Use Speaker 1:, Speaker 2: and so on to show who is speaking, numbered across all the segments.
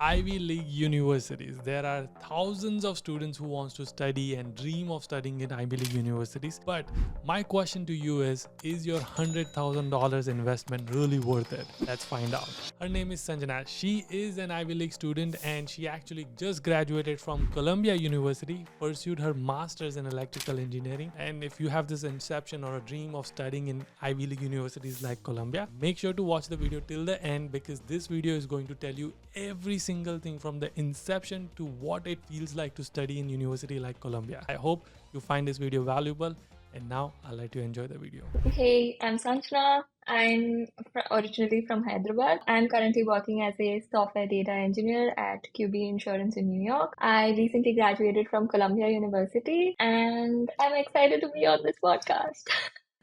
Speaker 1: Ivy League universities. There are thousands of students who wants to study and dream of studying in Ivy League universities. But my question to you is your $100,000 investment really worth it? Let's find out. Her name is Sanjana. She is an Ivy League student and she actually just graduated from Columbia University, pursued her master's in electrical engineering. And if you have this inception or a dream of studying in Ivy League universities like Columbia, make sure to watch the video till the end, because this video is going to tell you every single thing from the inception to what it feels like to study in university like Columbia. I hope you find this video valuable, and now I'll let you enjoy the video.
Speaker 2: Hey, I'm Sanjana. I'm originally from Hyderabad. I'm currently working as a software data engineer at QB Insurance in New York. I recently graduated from Columbia University and I'm excited to be on this podcast.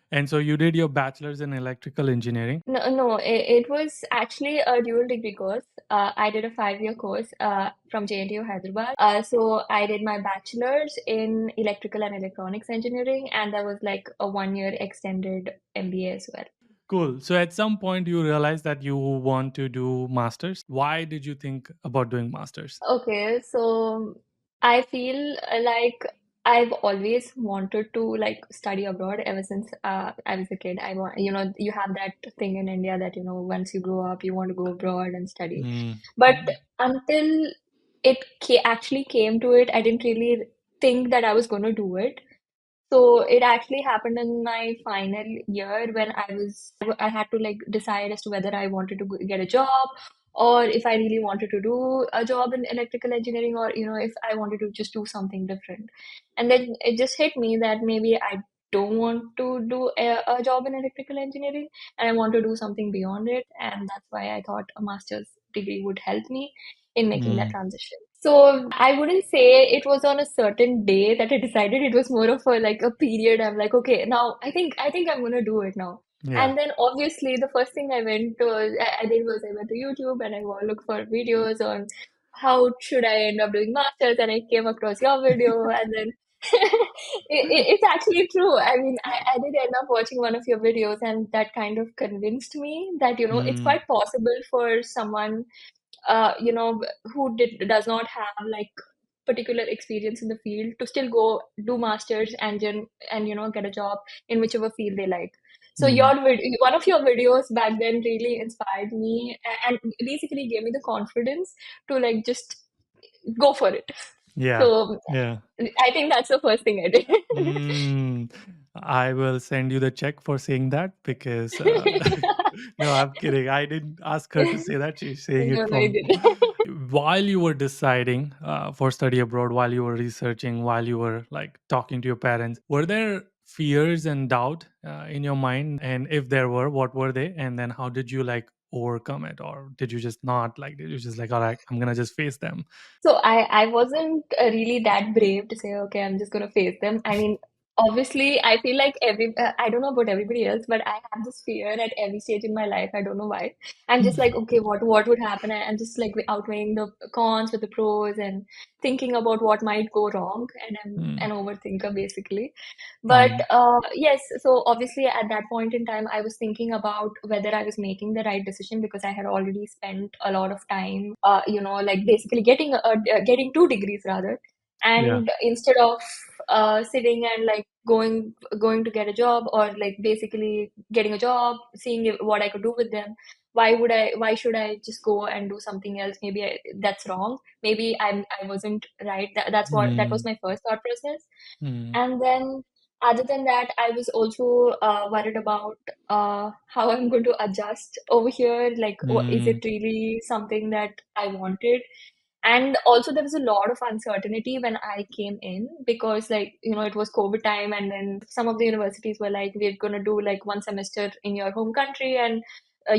Speaker 1: And so you did your bachelor's in electrical engineering.
Speaker 2: No, it was actually a dual degree course. I did a 5-year course from JNTU Hyderabad. So I did my bachelor's in electrical and electronics engineering, and there was like a 1-year extended MBA as well.
Speaker 1: Cool. So at some point you realized that you want to do masters. Why did you think about doing masters?
Speaker 2: Okay, so I feel like I've always wanted to like study abroad ever since I was a kid. I want, you have that thing in India that, once you grow up, you want to go abroad and study.
Speaker 1: Mm.
Speaker 2: But until it actually came to it, I didn't really think that I was going to do it. So it actually happened in my final year when I had to like decide as to whether I wanted to get a job or if I really wanted to do a job in electrical engineering or, if I wanted to just do something different. And then it just hit me that maybe I don't want to do a job in electrical engineering and I want to do something beyond it. And that's why I thought a master's degree would help me in making that
Speaker 1: Mm.
Speaker 2: transition. So I wouldn't say it was on a certain day that I decided. It was more of a like a period. I'm like, okay, now I think I'm gonna do it now.
Speaker 1: Yeah.
Speaker 2: And then obviously the first thing I did was I went to YouTube and I looked for videos on how should I end up doing masters, and I came across your video, and then it's actually true. I mean, I did end up watching one of your videos, and that kind of convinced me that it's
Speaker 1: Mm.
Speaker 2: quite possible for someone who does not have like particular experience in the field to still go do masters and get a job in whichever field they like. So
Speaker 1: Mm.
Speaker 2: one of your videos back then really inspired me and basically gave me the confidence to like just go for it.
Speaker 1: Yeah.
Speaker 2: So
Speaker 1: Yeah.
Speaker 2: I think that's the first thing I did.
Speaker 1: Mm. I will send you the check for saying that, because no, I'm kidding. I didn't ask her to say that. She's saying
Speaker 2: No,
Speaker 1: it
Speaker 2: no, I
Speaker 1: from
Speaker 2: didn't.
Speaker 1: while you were deciding for study abroad, while you were researching, while you were like talking to your parents. Were there fears and doubt in your mind? And if there were, what were they? And then how did you like overcome it? Or did you just not like, did you just like, all right, I'm going to just face them?
Speaker 2: So I wasn't really that brave to say, okay, I'm just gonna face them. I mean, obviously, I feel like I don't know about everybody else, but I have this fear at every stage in my life. I don't know why. I'm just like, okay, what would happen? I'm just like outweighing the cons with the pros and thinking about what might go wrong. And I'm
Speaker 1: Mm.
Speaker 2: an overthinker basically. But
Speaker 1: Mm.
Speaker 2: yes, so obviously at that point in time, I was thinking about whether I was making the right decision because I had already spent a lot of time, like basically getting 2 degrees rather.
Speaker 1: Yeah.
Speaker 2: And instead of sitting and like going to get a job or like basically getting a job, seeing what I could do with them, why should I just go and do something else? Maybe that's wrong. Maybe I wasn't right. That was
Speaker 1: Mm.
Speaker 2: my first thought process.
Speaker 1: Mm.
Speaker 2: And then, other than that, I was also worried about how I'm going to adjust over here. Like, is it
Speaker 1: Mm.
Speaker 2: really something that I wanted? And also, there was a lot of uncertainty when I came in because, like, it was COVID time, and then some of the universities were like, we're going to do like 1 semester in your home country, and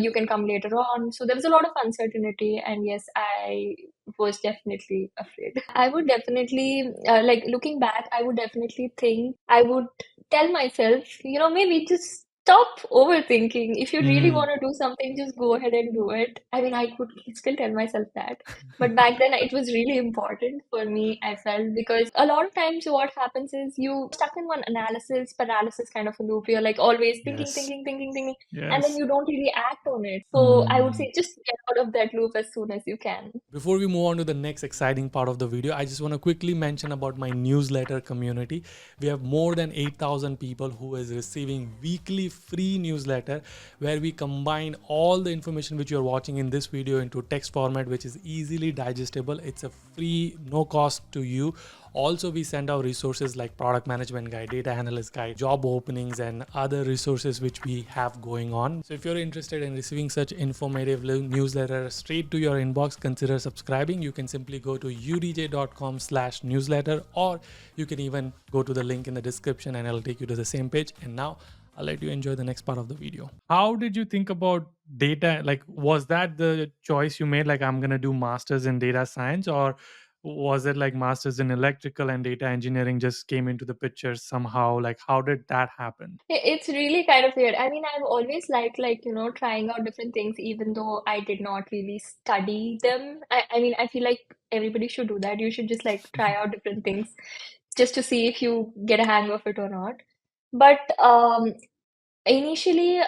Speaker 2: you can come later on. So there was a lot of uncertainty, and yes, I was definitely afraid. I would definitely, like looking back, I would definitely think I would tell myself, maybe just stop overthinking. If you really
Speaker 1: Mm.
Speaker 2: want to do something, just go ahead and do it. I mean, I could still tell myself that. But back then, it was really important for me, I felt, because a lot of times what happens is you stuck in one analysis, paralysis kind of a loop. You're like always thinking,
Speaker 1: Yes.
Speaker 2: thinking, thinking, thinking, and then
Speaker 1: Yes.
Speaker 2: you don't really act on it. So I would
Speaker 1: Mm.
Speaker 2: say just get out of that loop as soon as you can.
Speaker 1: Before we move on to the next exciting part of the video, I just want to quickly mention about my newsletter community. We have more than 8,000 people who is receiving weekly free newsletter where we combine all the information which you're watching in this video into text format, which is easily digestible. It's a free, no cost to you. Also, we send out resources like product management guide, data analyst guide, job openings, and other resources which we have going on. So if you're interested in receiving such informative newsletter straight to your inbox, consider subscribing. You can simply go to udj.com/newsletter, or you can even go to the link in the description and it'll take you to the same page. And now I'll let you enjoy the next part of the video. How did you think about data? Like, was that the choice you made? Like, I'm going to do masters in data science, or was it like masters in electrical and data engineering just came into the picture somehow? Like, how did that happen?
Speaker 2: It's really kind of weird. I mean, I've always liked, like, trying out different things, even though I did not really study them. I mean, I feel like everybody should do that. You should just like try out different things just to see if you get a hang of it or not. But initially,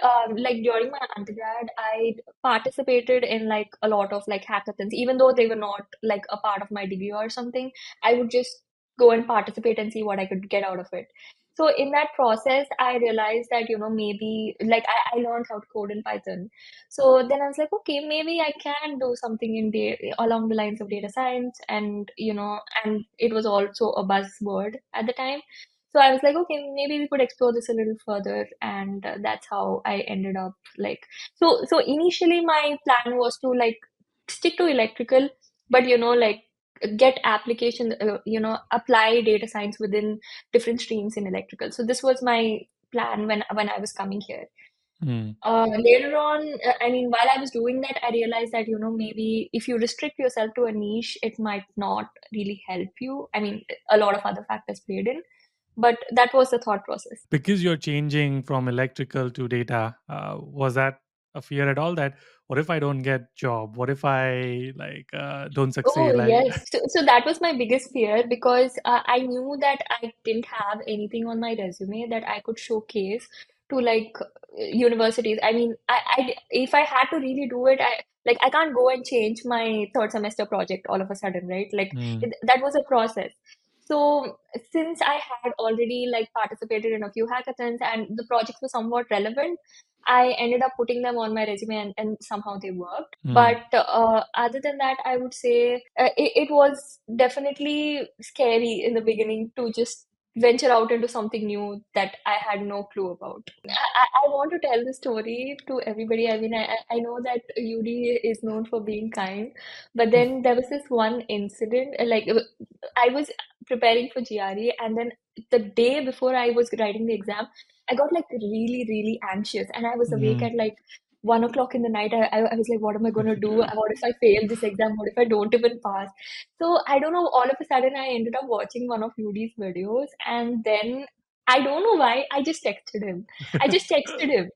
Speaker 2: like during my undergrad, I participated in like a lot of like hackathons, even though they were not like a part of my degree or something. I would just go and participate and see what I could get out of it. So in that process, I realized that, maybe like I learned how to code in Python. So then I was like, okay, maybe I can do something in along the lines of data science, and it was also a buzzword at the time. So I was like, okay, maybe we could explore this a little further, and that's how I ended up like. So initially, my plan was to like stick to electrical, but like get application, apply data science within different streams in electrical. So this was my plan when I was coming here.
Speaker 1: Hmm.
Speaker 2: Later on, I mean, while I was doing that, I realized that, maybe if you restrict yourself to a niche, it might not really help you. I mean, a lot of other factors played in, but that was the thought process.
Speaker 1: Because you're changing from electrical to data, was that a fear at all, that what if I don't get job? What if I like don't
Speaker 2: Oh,
Speaker 1: succeed? Like,
Speaker 2: yes. So that was my biggest fear because I knew that I didn't have anything on my resume that I could showcase to like universities. I mean, if I had to really do it, I can't go and change my third semester project all of a sudden, right? Like
Speaker 1: hmm.
Speaker 2: that was a process. So since I had already like participated in a few hackathons and the projects were somewhat relevant, I ended up putting them on my resume, and somehow they worked.
Speaker 1: Hmm.
Speaker 2: But other than that, I would say it was definitely scary in the beginning to just venture out into something new that I had no clue about. I want to tell the story to everybody. I mean, I know that Yudi is known for being kind, but then there was this one incident, I was preparing for GRE, and then the day before I was writing the exam, I got like really, really anxious, and I was awake
Speaker 1: Hmm.
Speaker 2: at like 1 o'clock in the night. I was like, what am I going to do? What if I fail this exam? What if I don't even pass? So I don't know. All of a sudden, I ended up watching one of Yudi's videos, and then I don't know why. I just texted him. I just texted him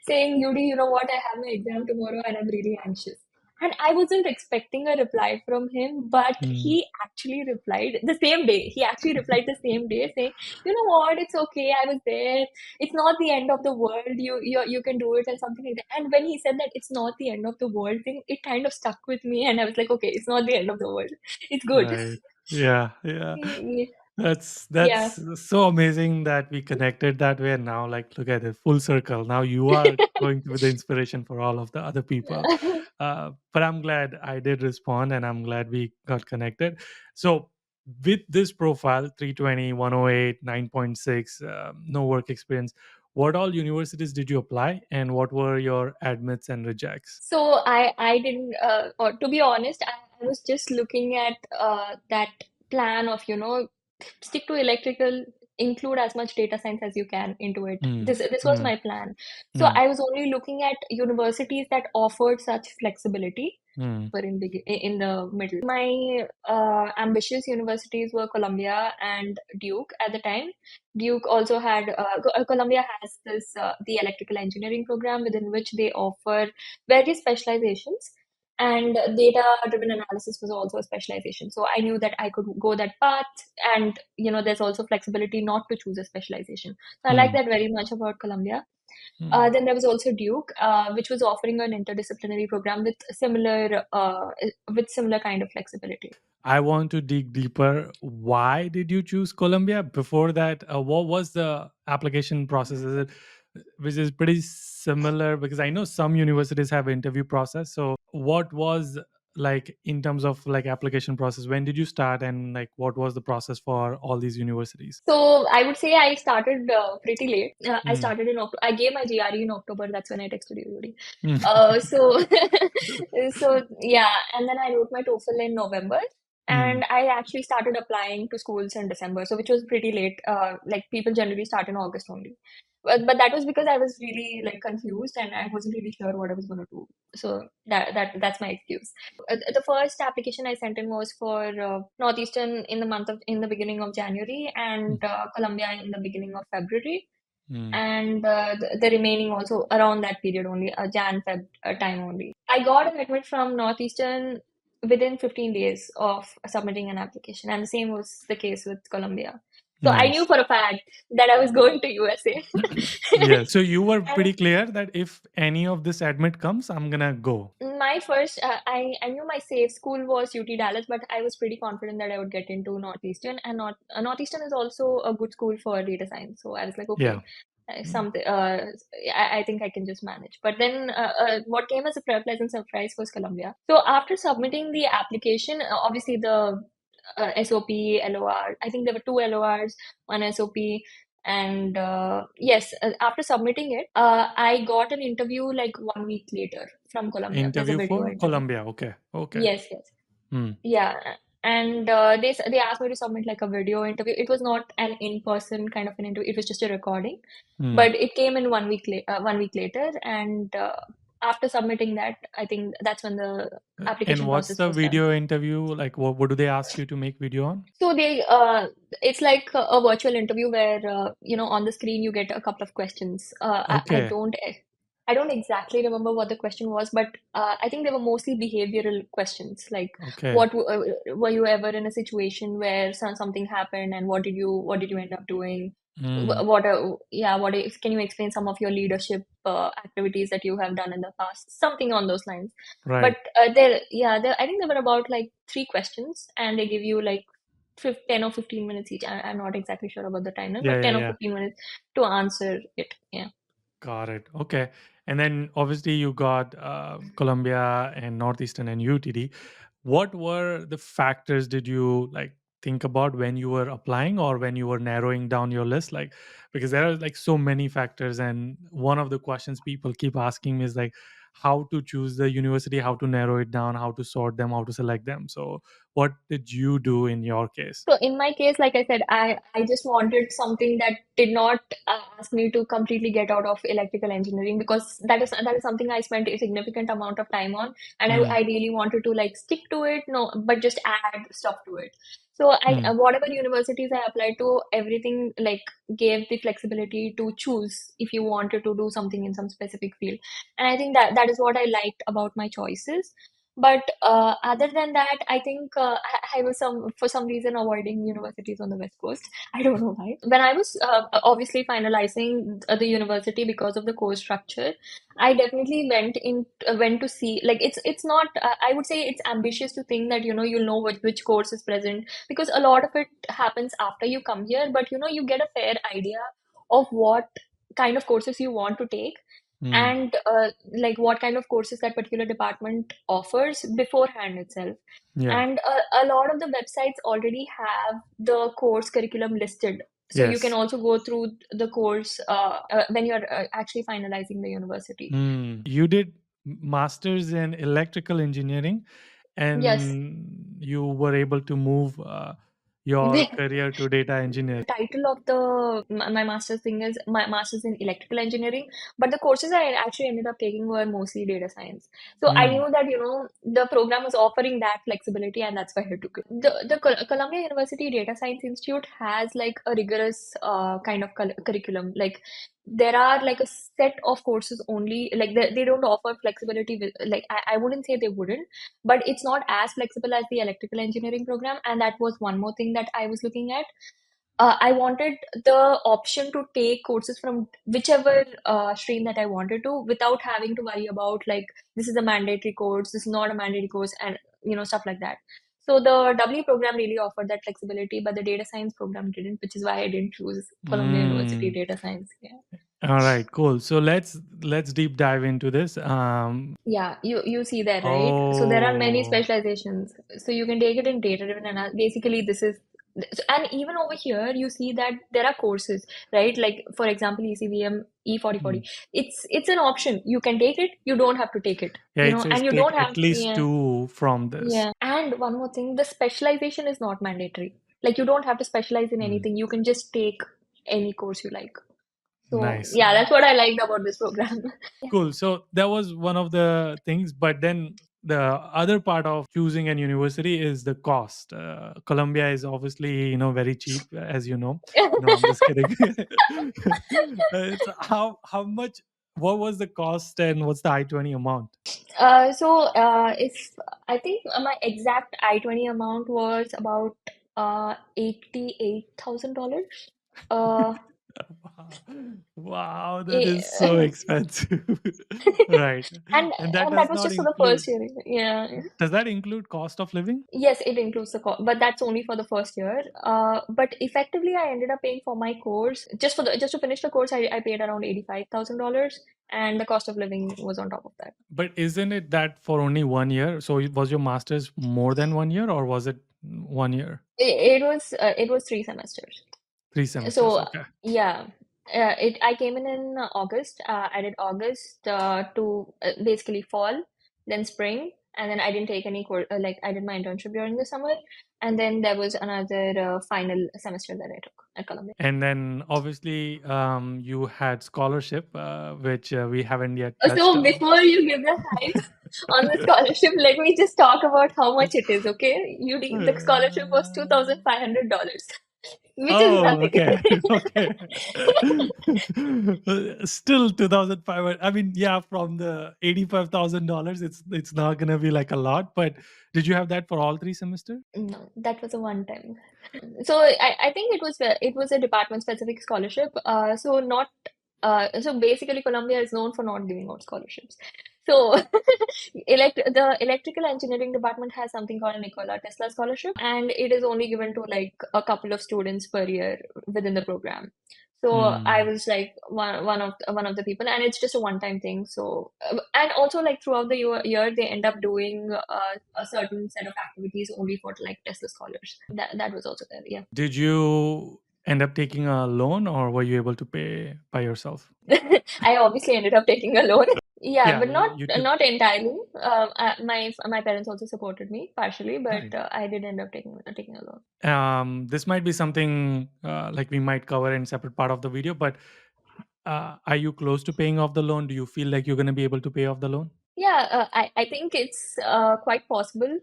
Speaker 2: saying, Yudi, you know what? I have my exam tomorrow, and I'm really anxious. And I wasn't expecting a reply from him, but
Speaker 1: Hmm.
Speaker 2: he actually replied the same day. He actually replied the same day saying, you know what? It's okay. I was there. It's not the end of the world. You can do it, and something like that. And when he said that it's not the end of the world thing, it kind of stuck with me, and I was like, okay, it's not the end of the world. It's good.
Speaker 1: Right. Yeah. Yeah.
Speaker 2: Yeah. Yeah.
Speaker 1: That's so amazing that we connected that way. And now, like, look at it, full circle. Now you are going to be the inspiration for all of the other people. But I'm glad I did respond, and I'm glad we got connected. So, with this profile, 320, 108, 9.6, no work experience, what all universities did you apply, and what were your admits and rejects?
Speaker 2: So I didn't, or to be honest, I was just looking at that plan of, stick to electrical, include as much data science as you can into it.
Speaker 1: Hmm.
Speaker 2: This was
Speaker 1: Hmm.
Speaker 2: my plan. So
Speaker 1: Hmm.
Speaker 2: I was only looking at universities that offered such flexibility.
Speaker 1: Hmm.
Speaker 2: were in the middle. My ambitious universities were Columbia and Duke at the time. Duke also had Columbia has this the electrical engineering program within which they offer various specializations, and data-driven analysis was also a specialization. So I knew that I could go that path, and there's also flexibility not to choose a specialization. So I like
Speaker 1: Hmm.
Speaker 2: that very much about Columbia.
Speaker 1: Hmm.
Speaker 2: Then there was also Duke, which was offering an interdisciplinary program with similar kind of flexibility.
Speaker 1: I want to dig deeper. Why did you choose Colombia? Before that, what was the application process? Is it which is pretty similar because I know some universities have interview process. So, what was like in terms of like application process? When did you start, and like what was the process for all these universities?
Speaker 2: So I would say I started pretty late. I
Speaker 1: Mm.
Speaker 2: started in October. I gave my GRE in October. That's when I texted you, Yudi.
Speaker 1: Mm.
Speaker 2: So so yeah, and then I wrote my TOEFL in November,
Speaker 1: Mm.
Speaker 2: and I actually started applying to schools in December. So which was pretty late. Like people generally start in August only. But that was because I was really like confused and I wasn't really sure what I was going to do. So that's my excuse. The first application I sent in was for Northeastern in the beginning of January, and Columbia in the beginning of February,
Speaker 1: Mm.
Speaker 2: and the remaining also around that period only, Jan Feb time only. I got an admit from Northeastern within 15 days of submitting an application, and the same was the case with Columbia. So I knew
Speaker 1: Nice.
Speaker 2: for a fact that I was going to USA.
Speaker 1: Yes. So you were
Speaker 2: And
Speaker 1: pretty clear that if any of this admit comes, I'm gonna go.
Speaker 2: my first, I knew my safe school was UT Dallas, but I was pretty confident that I would get into Northeastern, and Northeastern is also a good school for data science. So I was like,
Speaker 1: Yeah.
Speaker 2: okay, something, I think I can just manage. But then, what came as a pleasant surprise was Columbia. So after submitting the application, obviously the SOP, LOR, I think there were two LORs, one SOP. And yes, after submitting it, I got an interview like 1 week later from Columbia. There's a
Speaker 1: Interview
Speaker 2: video
Speaker 1: for
Speaker 2: interview.
Speaker 1: Colombia. Okay. Okay.
Speaker 2: Yes, yes.
Speaker 1: Hmm.
Speaker 2: Yeah. And they asked me to submit like a video interview. It was not an in-person kind of an interview. It was just a recording.
Speaker 1: Hmm.
Speaker 2: But it came in 1 week later, and after submitting that, I think that's when the
Speaker 1: And
Speaker 2: application
Speaker 1: what's
Speaker 2: process
Speaker 1: the
Speaker 2: was done.
Speaker 1: video interview like? What do they ask you to make video on?
Speaker 2: So it's like a virtual interview where on the screen you get a couple of questions.
Speaker 1: Okay.
Speaker 2: I don't exactly remember what the question was, but I think they were mostly behavioral questions, like
Speaker 1: Okay.
Speaker 2: were you ever in a situation where something happened, and what did you end up doing?
Speaker 1: Hmm.
Speaker 2: What if can you explain some of your leadership activities that you have done in the past? Something on those lines. But
Speaker 1: Right.
Speaker 2: I think there were about like three questions, and they give you like 10 or 15 minutes each. I'm not exactly sure about the timeline,
Speaker 1: Yeah.
Speaker 2: but
Speaker 1: Yeah.
Speaker 2: 10 or
Speaker 1: Yeah.
Speaker 2: 15 minutes to answer it. Yeah.
Speaker 1: Got it. Okay. And then obviously you got Colombia and Northeastern and UTD. What were the factors did you like think about when you were applying or when you were narrowing down your list? Like, because there are like so many factors, and one of the questions people keep asking me is like how to choose the university, how to narrow it down, how to sort them, how to select them. So, what did you do in your case?
Speaker 2: So in my case, like I said, I just wanted something that did not ask me to completely get out of electrical engineering, because that is something I spent a significant amount of time on, and
Speaker 1: Hmm.
Speaker 2: I really wanted to like stick to it, no, but just add stuff to it. So
Speaker 1: Hmm.
Speaker 2: whatever universities I applied to, everything like gave the flexibility to choose if you wanted to do something in some specific field, and I think that is what I liked about my choices. But other than that, I think I was for some reason avoiding universities on the West Coast. I don't know why. When I was obviously finalizing the university because of the course structure, I definitely went to see, like it's not. I would say it's ambitious to think that you'll know which course is present, because a lot of it happens after you come here. But you get a fair idea of what kind of courses you want to take,
Speaker 1: Hmm.
Speaker 2: and like what kind of courses that particular department offers beforehand itself.
Speaker 1: Yeah.
Speaker 2: And a lot of the websites already have the course curriculum listed, so you can
Speaker 1: Yes.
Speaker 2: also go through the course when you're actually finalizing the university.
Speaker 1: Hmm. You did masters in electrical engineering,
Speaker 2: Yes.
Speaker 1: and you were able to move your career to data engineer?
Speaker 2: Title of my master's thing is my master's in electrical engineering, but the courses I actually ended up taking were mostly data science. So I
Speaker 1: Hmm.
Speaker 2: knew that, the program was offering that flexibility, and that's why I took it. The Columbia University Data Science Institute has like a rigorous kind of curriculum. Like there are like a set of courses only, like they don't offer flexibility with, like I wouldn't say they wouldn't, but it's not as flexible as the electrical engineering program. And that was one more thing that I was looking at. I wanted the option to take courses from whichever stream that I wanted to, without having to worry about like this is a mandatory course, this is not a mandatory course, and stuff like that. So the W program really offered that flexibility, but the data science program didn't, which is why I didn't choose Columbia University
Speaker 1: Mm.
Speaker 2: Data Science. Yeah.
Speaker 1: All right, cool. So let's deep dive into this.
Speaker 2: Yeah, you see that, right? So there are many
Speaker 1: Oh,
Speaker 2: specializations. So you can take it in data-driven analysis. Basically, this is, and even over here, you see that there are courses, right? Like for example, ECVM E4040.
Speaker 1: mm.
Speaker 2: It's an option. You can take it. You don't have to take it.
Speaker 1: Yeah, it says
Speaker 2: And you
Speaker 1: take
Speaker 2: don't have,
Speaker 1: at least
Speaker 2: yeah,
Speaker 1: two from this.
Speaker 2: yeah. And one more thing, the specialization is not mandatory. Like you don't have to specialize in
Speaker 1: Mm.
Speaker 2: anything. You can just take any course you like. So
Speaker 1: Nice.
Speaker 2: yeah, that's what I liked about this program.
Speaker 1: Cool. So that was one of the things, but then the other part of choosing an university is the cost. Columbia is obviously very cheap, as you know. No, I'm just kidding. It's how much. What was the cost and what's the I-20 amount?
Speaker 2: If I think my exact I-20 amount was about $88,000. Uh,
Speaker 1: Wow, wow, that
Speaker 2: eh,
Speaker 1: is so expensive. Right,
Speaker 2: and
Speaker 1: and that
Speaker 2: and that
Speaker 1: does
Speaker 2: was
Speaker 1: not
Speaker 2: just for the first
Speaker 1: include.
Speaker 2: year. Yeah.
Speaker 1: Does that include cost of living?
Speaker 2: Yes, it includes the cost, but that's only for the first year. But effectively, I ended up paying for my course just to finish the course. I paid around $85,000, and the cost of living was on top of that.
Speaker 1: But isn't it that for only 1 year? So was your master's more than 1 year, or was it 1 year?
Speaker 2: It was 3 semesters.
Speaker 1: 3 semesters.
Speaker 2: So
Speaker 1: Okay.
Speaker 2: yeah, it I came in August. I did August to basically fall, then spring, and then I didn't take any course. Like I did my internship during the summer, and then there was another final semester that I took at Columbia.
Speaker 1: And then obviously you had scholarship, which we haven't yet touched
Speaker 2: So
Speaker 1: on.
Speaker 2: before you give the hype on the scholarship, let me just talk about how much it is. Okay, the scholarship was $2,500, which is
Speaker 1: Oh,
Speaker 2: nothing.
Speaker 1: okay. Okay. Still 2,500. I mean, yeah, from the $85,000, it's not gonna be like a lot, but did you have that for all 3 semesters?
Speaker 2: No, that was a one time. So I think it was a department specific scholarship. So basically Columbia is known for not giving out scholarships. So the electrical engineering department has something called a Nikola Tesla scholarship, and it is only given to like a couple of students per year within the program. So I
Speaker 1: Hmm.
Speaker 2: was like one of the people, and it's just a one time thing. So and also like throughout the year they end up doing a certain set of activities only for like Tesla scholars. That was also there. Yeah.
Speaker 1: Did you end up taking a loan or were you able to pay by yourself?
Speaker 2: I obviously ended up taking a loan. Yeah,
Speaker 1: Yeah,
Speaker 2: but not
Speaker 1: you took.
Speaker 2: not entirely. My parents also supported me partially, but
Speaker 1: Right.
Speaker 2: I did end up taking a loan.
Speaker 1: This might be something like we might cover in separate part of the video, but are you close to paying off the loan? Do you feel like you're going to be able to pay off the loan?
Speaker 2: Yeah, I think it's quite possible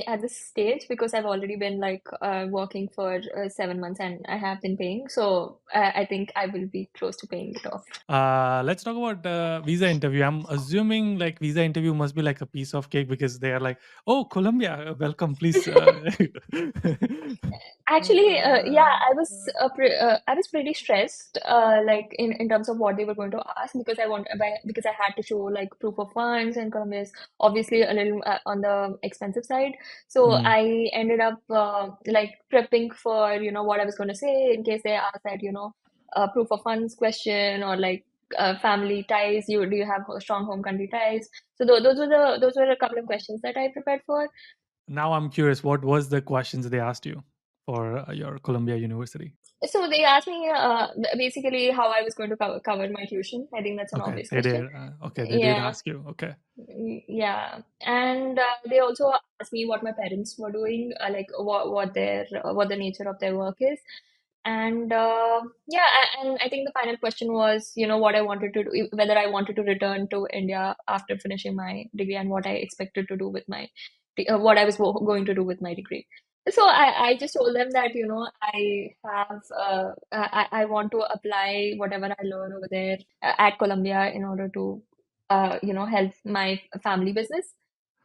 Speaker 2: at this stage because I've already been like working for 7 months and I have been paying. So I think I will be close to paying it off.
Speaker 1: Let's talk about visa interview. I'm assuming like visa interview must be like a piece of cake because they are like, oh, Colombia, welcome, please.
Speaker 2: Actually, yeah,
Speaker 1: Uh,
Speaker 2: I was pretty stressed, like in terms of what they were going to ask because I had to show like proof of funds, and Colombia is obviously a little on the expensive side. So
Speaker 1: mm.
Speaker 2: I ended up like prepping for what I was going to say in case they ask that proof of funds question, or like family ties. Do you have strong home country ties? So those were a couple of questions that I prepared for.
Speaker 1: Now I'm curious, what was the questions they asked you for your Columbia University?
Speaker 2: So they asked me basically how I was going to cover my tuition. I think that's an
Speaker 1: Okay,
Speaker 2: obvious
Speaker 1: they
Speaker 2: question.
Speaker 1: did. Okay, they did
Speaker 2: Yeah.
Speaker 1: ask you. Okay.
Speaker 2: Yeah, and they also asked me what my parents were doing, like what the nature of their work is, and yeah, and I think the final question was, what I wanted to do, whether I wanted to return to India after finishing my degree, and what I expected to do with what I was going to do with my degree. So I just told them that, I want to apply whatever I learn over there at Columbia in order to help my family business.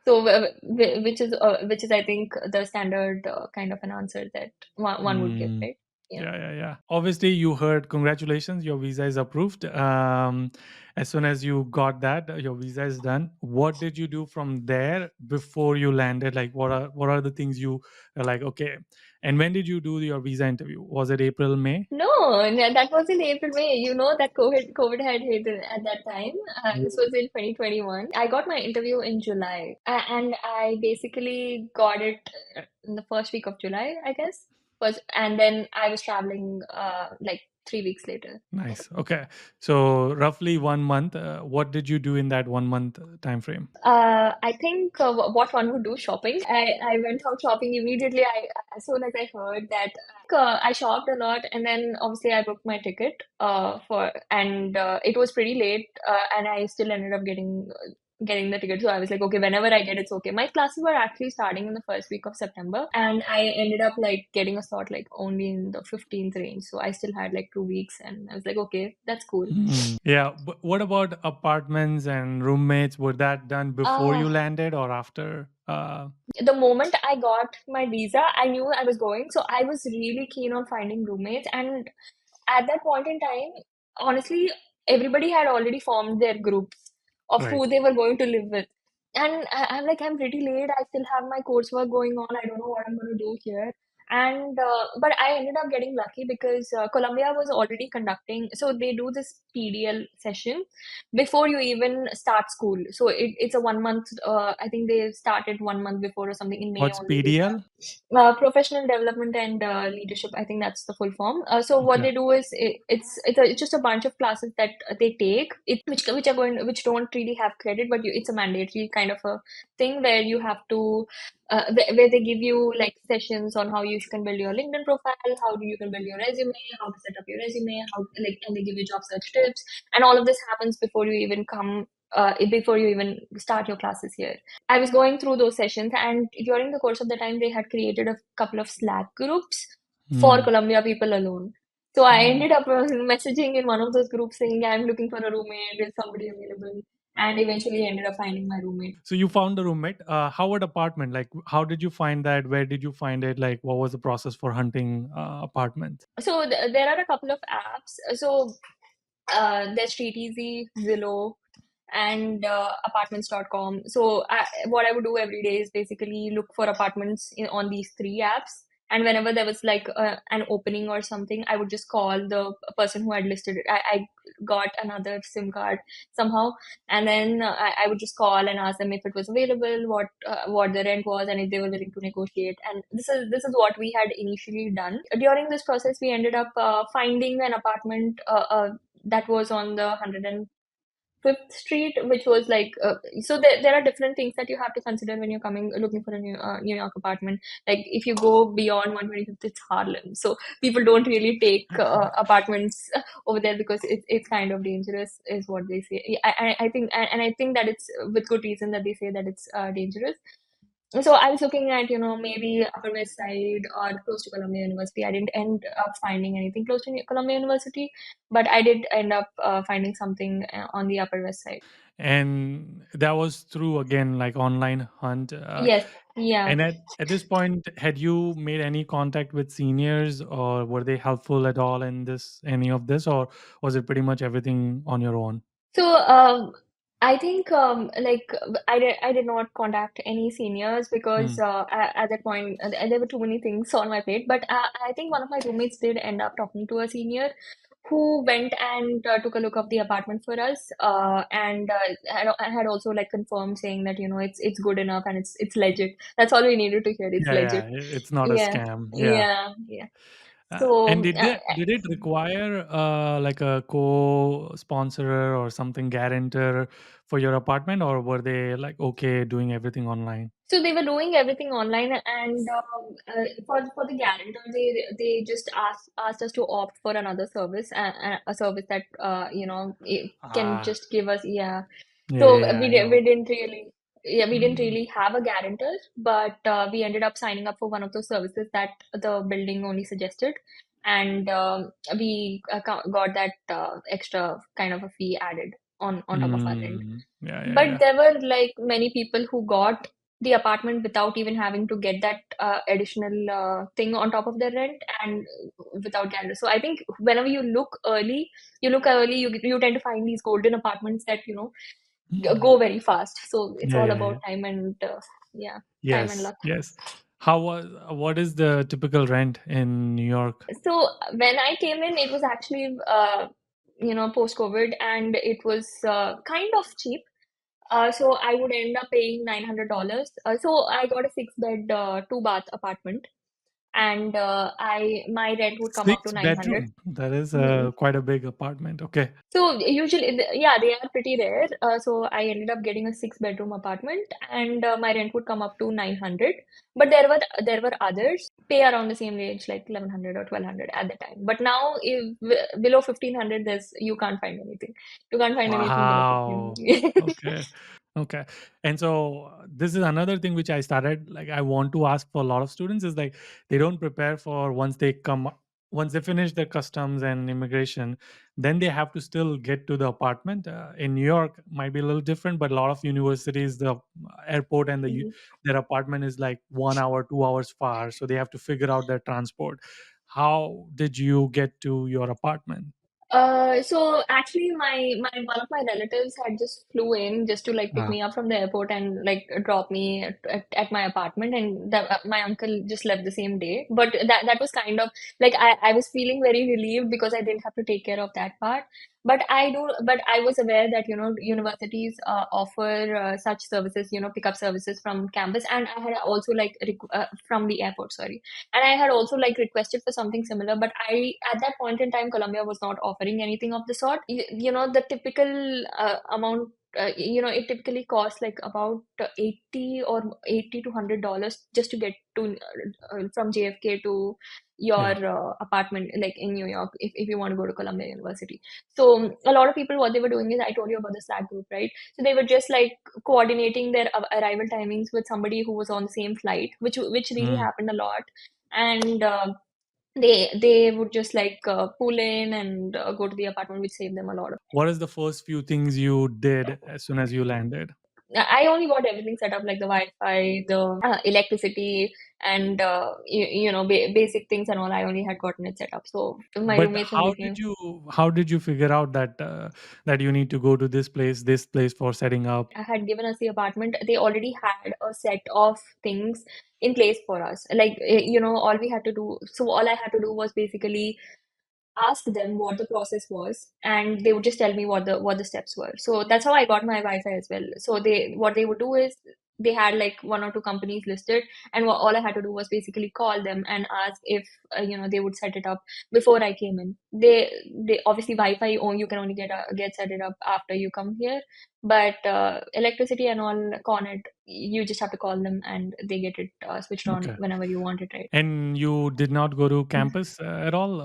Speaker 2: So, which is, I think, the standard kind of an answer that one would give,
Speaker 1: Mm,
Speaker 2: right? Yeah.
Speaker 1: yeah, yeah, yeah. Obviously, you heard, congratulations, your visa is approved. As soon as you got that, your visa is done. What did you do from there before you landed? Like, what are the things you are like? Okay, and when did you do your visa interview? Was it April, May?
Speaker 2: That was in April, May. You know that COVID had hit at that time. This
Speaker 1: Oh.
Speaker 2: was in 2021. I got my interview in July, and I basically got it in the first week of July, I guess. And then I was traveling like 3 weeks later.
Speaker 1: Nice. Okay, so roughly 1 month. What did you do in that 1 month time frame?
Speaker 2: I think what one would do shopping. I went out shopping immediately. As soon as I heard that, I shopped a lot, and then obviously I booked my ticket and it was pretty late, and I still ended up getting the ticket. So I was like, okay, whenever I get it's okay. My classes were actually starting in the first week of September, and I ended up like getting a slot like only in the 15th range. So I still had like 2 weeks, and I was like, okay, that's cool.
Speaker 1: Yeah, but what about apartments and roommates? Were that done before
Speaker 2: Uh,
Speaker 1: you landed or after?
Speaker 2: the moment I got my visa, I knew I was going. So I was really keen on finding roommates. And at that point in time, honestly, everybody had already formed their groups of
Speaker 1: Right.
Speaker 2: who they were going to live with. And I'm like, I'm pretty late. I still have my coursework going on. I don't know what I'm going to do here. And but I ended up getting lucky because Columbia was already conducting. So they do this PDL session before you even start school. So it's a 1 month. I think they started 1 month before or something in May
Speaker 1: What's
Speaker 2: only. They
Speaker 1: PDL?
Speaker 2: professional development and leadership. I think that's the full form. So what
Speaker 1: Okay.
Speaker 2: they do is it's just a bunch of classes that they take, which don't really have credit, but it's a mandatory kind of a thing where you have to where they give you like sessions on how you can build your LinkedIn profile, how you can build your resume, how to set up your resume, how like and they give you job search tips, and all of this happens before you even start your classes here. I was going through those sessions, and during the course of the time, they had created a couple of Slack groups for
Speaker 1: Hmm.
Speaker 2: Columbia people alone. So I
Speaker 1: Oh.
Speaker 2: ended up messaging in one of those groups saying, I'm looking for a roommate, is somebody available? And eventually ended up finding my roommate.
Speaker 1: So you found a roommate. How about apartment? Like, how did you find that? Where did you find it? Like, what was the process for hunting apartments?
Speaker 2: So there are a couple of apps. So there's Street Easy, Zillow, and apartments.com. So what I would do every day is basically look for apartments on these three apps. And whenever there was like an opening or something, I would just call the person who had listed it. I got another SIM card somehow, and then I would just call and ask them if it was available, what the rent was, and if they were willing to negotiate. And this is what we had initially done. During this process, we ended up finding an apartment that was on the 105th Street, which was like so there are different things that you have to consider when you're coming looking for a New York apartment. Like if you go beyond 125th, it's Harlem, so people don't really take apartments over there because it's kind of dangerous, is what they say. I think and I think that it's with good reason that they say that it's dangerous. So I was looking at, maybe Upper West Side or close to Columbia University. I didn't end up finding anything close to Columbia University, but I did end up finding something on the Upper West Side.
Speaker 1: And that was through again like online hunt.
Speaker 2: Yes, yeah.
Speaker 1: And at this point, had you made any contact with seniors, or were they helpful at all in any of this, or was it pretty much everything on your own?
Speaker 2: So, I think like I did not contact any seniors because
Speaker 1: Hmm.
Speaker 2: at that point there were too many things on my plate. But I think one of my roommates did end up talking to a senior who went and took a look of the apartment for us, and had also like confirmed saying that it's good enough and it's legit. That's all we needed to hear. It's
Speaker 1: Yeah,
Speaker 2: legit.
Speaker 1: yeah, it's not a
Speaker 2: Yeah,
Speaker 1: scam. Yeah.
Speaker 2: yeah, yeah.
Speaker 1: And
Speaker 2: So
Speaker 1: did it require like a co-sponsor or something guarantor for your apartment, or were they like okay doing everything online?
Speaker 2: So they were doing everything online, and for the guarantor, they just asked us to opt for another service, a service that it can
Speaker 1: Ah,
Speaker 2: just give us, yeah.
Speaker 1: yeah,
Speaker 2: So
Speaker 1: yeah, yeah, I know.
Speaker 2: we didn't
Speaker 1: Mm,
Speaker 2: really have a guarantor, but we ended up signing up for one of those services that the building only suggested, and we got that extra kind of a fee added on top of our rent.
Speaker 1: yeah, yeah,
Speaker 2: But
Speaker 1: yeah.
Speaker 2: there were like many people who got the apartment without even having to get that additional thing on top of their rent and without guarantee. So I think whenever you look early, you tend to find these golden apartments that
Speaker 1: Mm.
Speaker 2: go very fast. So it's
Speaker 1: Yeah,
Speaker 2: all
Speaker 1: yeah, yeah.
Speaker 2: about time and yeah, time and
Speaker 1: Yes,
Speaker 2: luck.
Speaker 1: yes. What is the typical rent in New York?
Speaker 2: So when I came in, it was actually post-COVID, and it was kind of cheap. So I would end up paying $900. So I got a six-bed, two-bath apartment, and I my rent would come up to
Speaker 1: Six
Speaker 2: 900.
Speaker 1: bedroom. That is
Speaker 2: Mm-hmm.
Speaker 1: quite a big apartment. Okay.
Speaker 2: So usually, yeah, they are pretty rare. So I ended up getting a six-bedroom apartment, and my rent would come up to 900. But there were others pay around the same range, like 1100 or 1200 at the time. But now, if below 1500, there's you can't find anything. You can't find anything below
Speaker 1: Wow.
Speaker 2: 15.
Speaker 1: Okay. Okay. And so this is another thing which I started like I want to ask for a lot of students is like they don't prepare for once they finish their customs and immigration, then they have to still get to the apartment. In New York might be a little different, but a lot of universities, the airport and their apartment is like 1 hour, 2 hours far, so they have to figure out their transport. How did you get to your apartment?
Speaker 2: So actually, my one of my relatives had just flew in just to like pick
Speaker 1: Ah,
Speaker 2: me up from the airport and like drop me at my apartment, and my uncle just left the same day. But that was kind of like I was feeling very relieved because I didn't have to take care of that part. But I was aware that universities offer such services, pickup services from campus, and I had also like from the airport, sorry. And I had also like requested for something similar, but at that point in time, Colombia was not offering anything of the sort. The typical amount, it typically costs like about 80 to $100 just to get to from JFK to your
Speaker 1: yeah.
Speaker 2: apartment, like in New York, if you want to go to Columbia University. So a lot of people, what they were doing is, I told you about the Slack group, right? So they were just like coordinating their arrival timings with somebody who was on the same flight, which really
Speaker 1: Mm.
Speaker 2: happened a lot. And they would just like pull in and go to the apartment, which saved them a lot of
Speaker 1: What is the first few things you did as soon as you landed?
Speaker 2: time. I only got everything set up, like the Wi-Fi, the electricity, and basic things and all. I only had gotten it set up. So my
Speaker 1: But
Speaker 2: roommates only came.
Speaker 1: how did you figure out that that you need to go to this place for setting up?
Speaker 2: Had given us the apartment, they already had a set of things in place for us. Like, all I had to do was basically ask them what the process was, and they would just tell me what the steps were. So that's how I got my Wi-Fi as well. So what they would do is they had like one or two companies listed, and all I had to do was basically call them and ask if they would set it up before I came in. They obviously Wi-Fi, you can only get set it up after you come here, but electricity and all Con Ed, you just have to call them and they get it switched on
Speaker 1: Okay.
Speaker 2: whenever you want it, right?
Speaker 1: And you did not go to campus at all?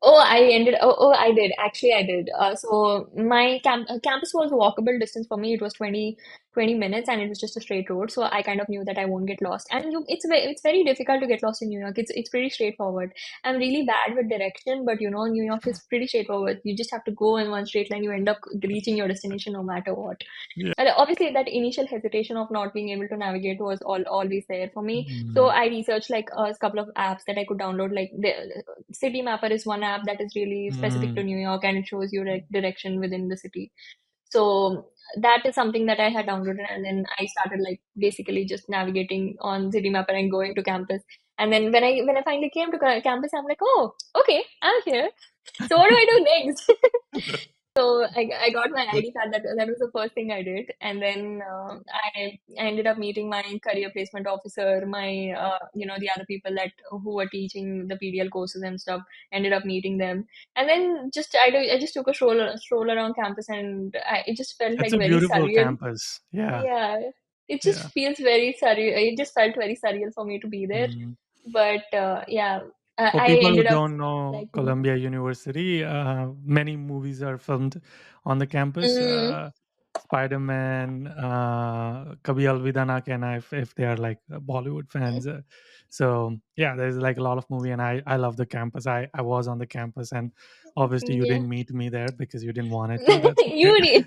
Speaker 2: I did. Actually, I did. So my campus was a walkable distance for me. It was 20 minutes, and it was just a straight road. So I kind of knew that I won't get lost. And it's very difficult to get lost in New York. It's pretty straightforward. I'm really bad with direction, but New York is pretty straightforward. You just have to go in one straight line. You end up reaching your destination no matter what.
Speaker 1: Yeah.
Speaker 2: And obviously, that initial hesitation of not being able to navigate was always there for me. So
Speaker 1: Mm,
Speaker 2: I researched like a couple of apps that I could download. Like the City Mapper is one app that is really specific to
Speaker 1: mm.
Speaker 2: New York, and it shows you like direction within the city. So that is something that I had downloaded, and then I started like basically just navigating on City Mapper and going to campus. And then when I finally came to campus, I'm like, oh, okay, I'm here. So what do I do next? So I got my ID card. That was the first thing I did, and then I ended up meeting my career placement officer, my the other people that who were teaching the PDL courses and stuff. Ended up meeting them, and then I just took a stroll around campus, and it just felt
Speaker 1: It's
Speaker 2: like
Speaker 1: a
Speaker 2: very
Speaker 1: beautiful
Speaker 2: surreal.
Speaker 1: campus. Yeah.
Speaker 2: Yeah, it just
Speaker 1: Yeah.
Speaker 2: feels very surreal. It just felt very surreal for me to be there.
Speaker 1: Mm.
Speaker 2: But yeah,
Speaker 1: For
Speaker 2: I
Speaker 1: people who
Speaker 2: ended up
Speaker 1: don't know
Speaker 2: liking it.
Speaker 1: Columbia University, many movies are filmed on the campus.
Speaker 2: Mm,
Speaker 1: Spider-Man, Kabhi Alvida Na Kehna, if they are like Bollywood fans. So yeah, there's like a lot of movie, and I love the campus. I was on the campus, and obviously you
Speaker 2: yeah.
Speaker 1: didn't meet me there because you didn't want it to. That's okay.
Speaker 2: Yudi.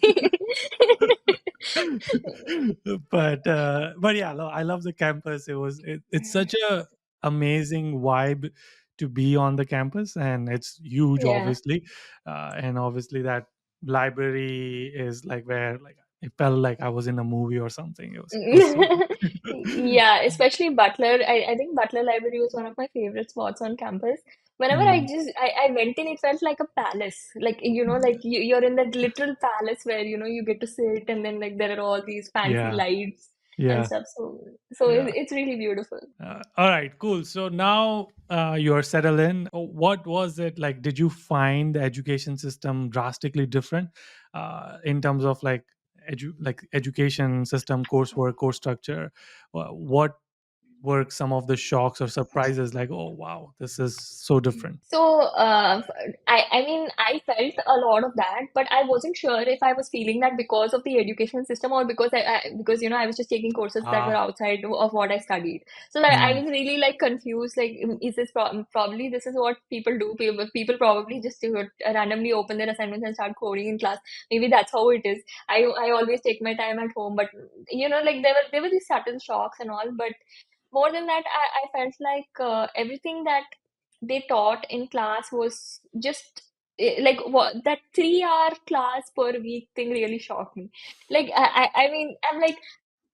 Speaker 1: But yeah, I love the campus. It's such a amazing vibe to be on the campus, and it's huge,
Speaker 2: Yeah.
Speaker 1: obviously. And obviously that library is like where like it felt like I was in a movie or something. It was so good.
Speaker 2: Yeah, especially Butler. I think Butler Library was one of my favorite spots on campus. Whenever
Speaker 1: Mm,
Speaker 2: I went in, it felt like a palace. Like, like you're in that literal palace where, you get to sit and then like there are all these fancy
Speaker 1: yeah,
Speaker 2: lights and
Speaker 1: yeah,
Speaker 2: stuff. So
Speaker 1: yeah.
Speaker 2: it's really beautiful.
Speaker 1: All right, cool. So now you're settled in. What was it like? Did you find the education system drastically different in terms of like education system, coursework, course structure? What were some of the shocks or surprises? Like, oh wow, this is so different.
Speaker 2: So, I mean, I felt a lot of that, but I wasn't sure if I was feeling that because of the education system or because because I was just taking courses that were
Speaker 1: Ah,
Speaker 2: outside of what I studied. So that I
Speaker 1: mm,
Speaker 2: was really like confused. Like, is this probably this is what people do? People probably just randomly open their assignments and start coding in class. Maybe that's how it is. I always take my time at home, but like there were these subtle shocks and all, but more than that, I felt like everything that they taught in class was just like what that 3 hour class per week thing really shocked me. Like I mean I'm like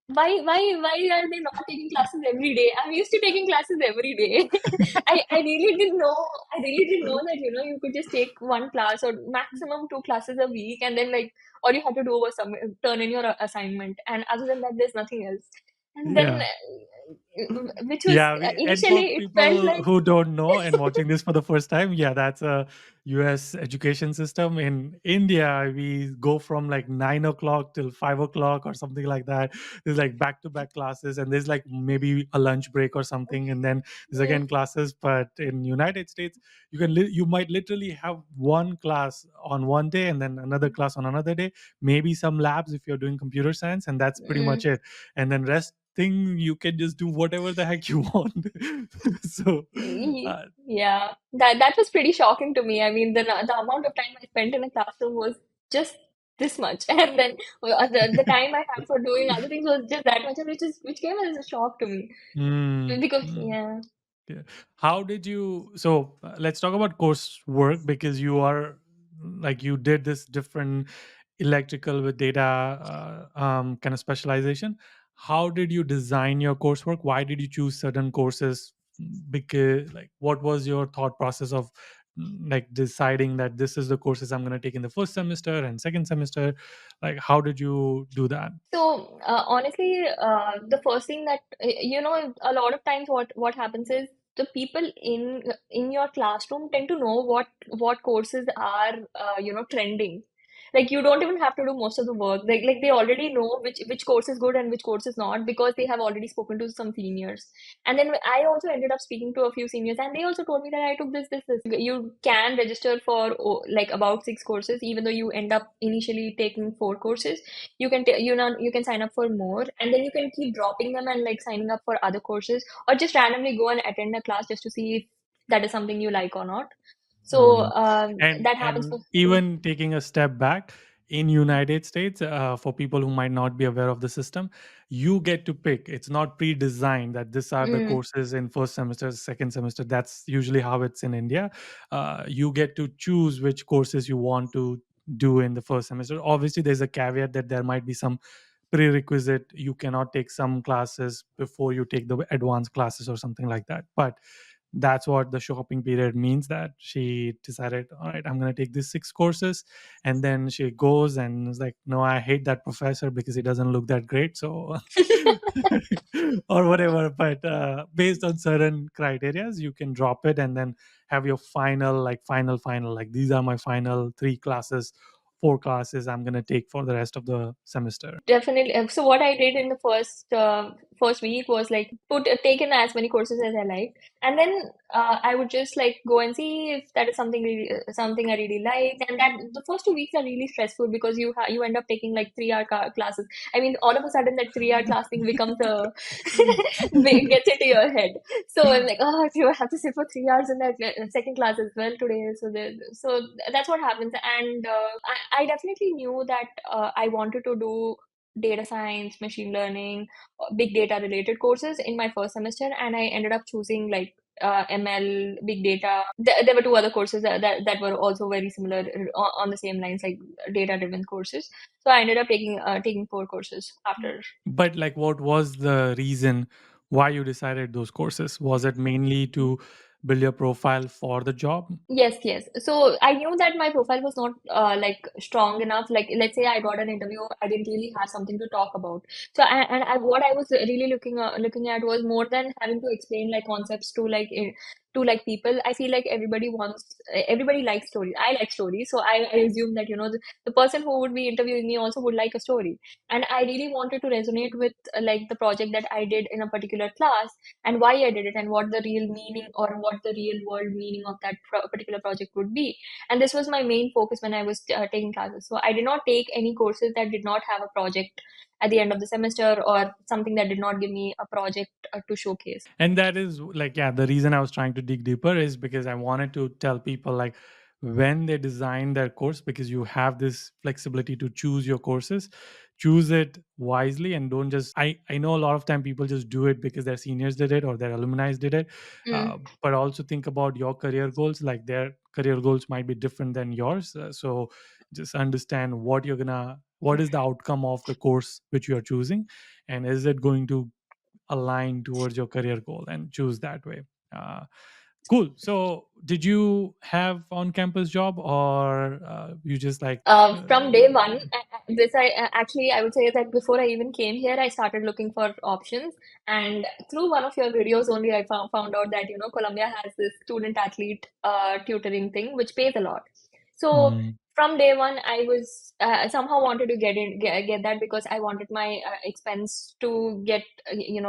Speaker 2: why are they not taking classes every day? I'm used to taking classes every day. I really didn't know that you could just take one class or maximum two classes a week and then like all you had to do was turn in your assignment and other than that there's nothing else. And then
Speaker 1: yeah.
Speaker 2: which was
Speaker 1: Yeah, and for
Speaker 2: initially it felt
Speaker 1: people
Speaker 2: like
Speaker 1: who don't know and watching this for the first time, yeah, that's a US education system. In India, we go from like 9 o'clock till 5 o'clock or something like that. There's like back to back classes, and there's like maybe a lunch break or something, and then there's
Speaker 2: mm,
Speaker 1: again classes. But in United States, you might literally have one class on one day and then another class on another day, maybe some labs if you're doing computer science, and that's pretty much
Speaker 2: mm,
Speaker 1: it. And then rest thing you can just do whatever the heck you want. So uh,
Speaker 2: yeah, that was pretty shocking to me. I mean, the amount of time I spent in a classroom was just this much, and then the time I had for doing other things was just that much, and which came as a shock to me
Speaker 1: mm,
Speaker 2: because
Speaker 1: mm.
Speaker 2: yeah.
Speaker 1: Yeah. How did you? So let's talk about coursework because you are like you did this different electrical with data kind of specialization. How did you design your coursework? Why did you choose certain courses? Because like, what was your thought process of like deciding that this is the courses I'm going to take in the first semester and second semester? Like, how did you do that?
Speaker 2: So honestly, the first thing that a lot of times what happens is the people in your classroom tend to know what courses are trending. Like you don't even have to do most of the work. Like they already know which course is good and which course is not because they have already spoken to some seniors. And then I also ended up speaking to a few seniors, and they also told me that I took this. You can register for like about 6 courses, even though you end up initially taking 4 courses. You can sign up for more and then you can keep dropping them and like signing up for other courses or just randomly go and attend a class just to see if that is something you like or not. So
Speaker 1: Mhm.
Speaker 2: that happens
Speaker 1: And
Speaker 2: for yeah.
Speaker 1: even taking a step back in United States, for people who might not be aware of the system, you get to pick. It's not pre-designed that these are the
Speaker 2: Mm,
Speaker 1: courses in first semester, second semester. That's usually how it's in India. You get to choose which courses you want to do in the first semester. Obviously, there's a caveat that there might be some prerequisite. You cannot take some classes before you take the advanced classes or something like that. But that's what the shopping period means, that she decided, all right, I'm going to take these 6 courses. And then she goes and is like, no, I hate that professor because he doesn't look that great, so or whatever. But based on certain criterias, you can drop it and then have your final, like final, like these are my final 3 classes, 4 classes I'm going to take for the rest of the semester.
Speaker 2: Definitely. So what I did in the first week was like take in as many courses as I liked, and then I would just like go and see if that is something I really liked. And that the first 2 weeks are really stressful because you end up taking like 3 hour classes. I mean, all of a sudden that 3 hour class thing becomes a gets into your head. So I'm like, oh, if you have to sit for 3 hours in that second class as well today. So that's what happens. And I definitely knew that I wanted to do data science, machine learning, big data related courses in my first semester, and I ended up choosing like ML, big data. There were 2 other courses that were also very similar on the same lines, like data driven courses. So I ended up taking 4 courses after.
Speaker 1: But like, what was the reason why you decided those courses? Was it mainly to build your profile for the job?
Speaker 2: Yes, yes. So I knew that my profile was not like strong enough. Like, let's say I got an interview, I didn't really have something to talk about. So what I was really looking at was more than having to explain like concepts to to like people. I feel like everybody likes stories. I like stories, so I assume that the person who would be interviewing me also would like a story, and I really wanted to resonate with like the project that I did in a particular class and why I did it and what the real meaning or what the real world meaning of that particular project would be. And this was my main focus when I was taking classes. So I did not take any courses that did not have a project at the end of the semester or something that did not give me a project to showcase.
Speaker 1: And that is like, yeah, the reason I was trying to dig deeper is because I wanted to tell people, like, when they design their course, because you have this flexibility to choose your courses, choose it wisely, and don't just, I know a lot of time people just do it because their seniors did it or their alumni did it.
Speaker 2: Mm.
Speaker 1: But also think about your career goals, like their career goals might be different than yours. So just understand what is the outcome of the course which you are choosing, and is it going to align towards your career goal, and choose that way. uh, cool. So did you have on campus job, or you just like
Speaker 2: From day one, actually I would say that before I even came here, I started looking for options, and through one of your videos only, I found out that Columbia has this student athlete tutoring thing, which pays a lot. So
Speaker 1: mm,
Speaker 2: from day one, I was somehow wanted to get that because I wanted my expense to get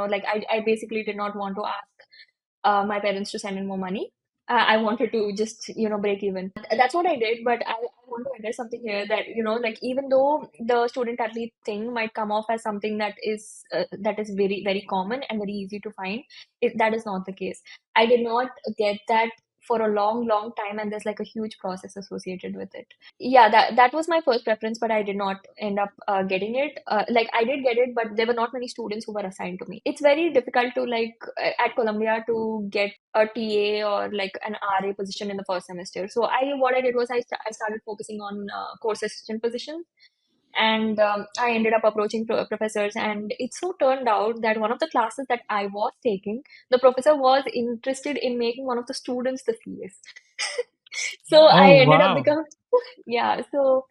Speaker 2: like I basically did not want to ask my parents to send in more money. I wanted to just, break even. That's what I did. But I want to address something here that, like even though the student athlete thing might come off as something that is very, very common and very easy to find, that is not the case. I did not get that for a long, long time, and there's like a huge process associated with it. Yeah, that was my first preference, but I did not end up getting it. Like I did get it, but there were not many students who were assigned to me. It's very difficult to like at Columbia to get a TA or like an RA position in the first semester. So what I did was I started focusing on course assistant positions. And I ended up approaching professors, and it so turned out that one of the classes that I was taking, the professor was interested in making one of the students the CS. So I
Speaker 1: oh
Speaker 2: ended up
Speaker 1: wow.
Speaker 2: becoming yeah, so